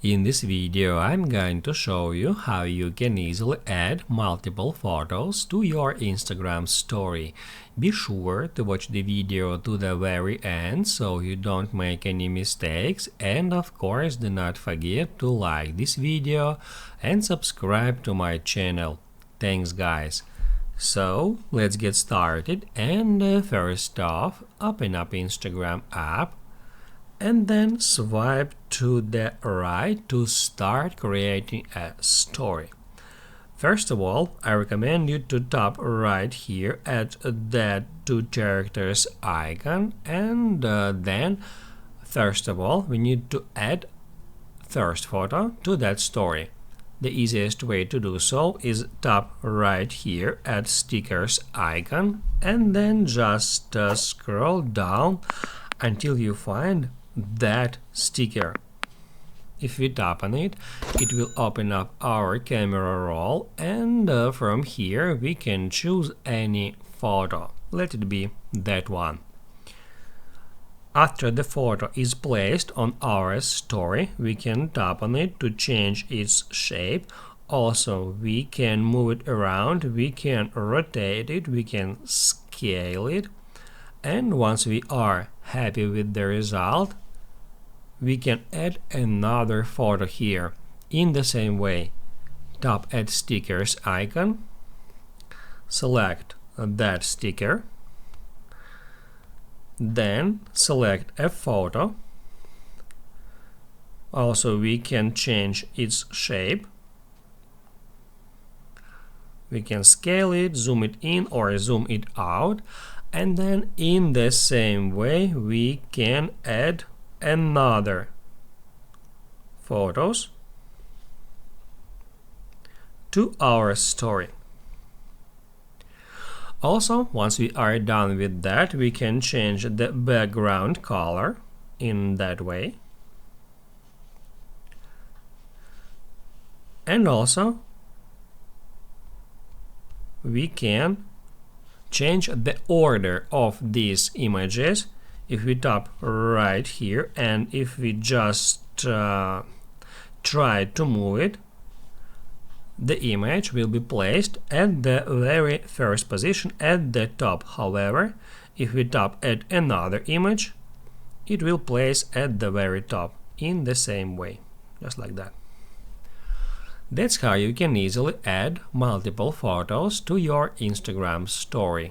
In this video, I'm going to show you how you can easily add multiple photos to your Instagram story. Be sure to watch the video to the very end so you don't make any mistakes, and of course do not forget to like this video and subscribe to my channel. Thanks guys! So let's get started, and first off, open up Instagram app and then swipe to the right to start creating a story. First of all, I recommend you to tap right here at that two characters icon, and then first of all we need to add first photo to that story. The easiest way to do so is tap right here at stickers icon and then just scroll down until you find that sticker. If we tap on it, it will open up our camera roll, and from here we can choose any photo. Let it be that one. After the photo is placed on our story, we can tap on it to change its shape. Also, we can move it around, we can rotate it, we can scale it, and once we are happy with the result, we can add another photo here. In the same way, tap at stickers icon, select that sticker, then select a photo. Also, we can change its shape. We can scale it, zoom it in or zoom it out, and then in the same way we can add another photos to our story. Also, once we are done with that, we can change the background color in that way, and also we can change the order of these images. If we tap right here and if we just try to move it, the image will be placed at the very first position at the top. However, if we tap at another image, it will place at the very top in the same way, just like that. That's how you can easily add multiple photos to your Instagram story.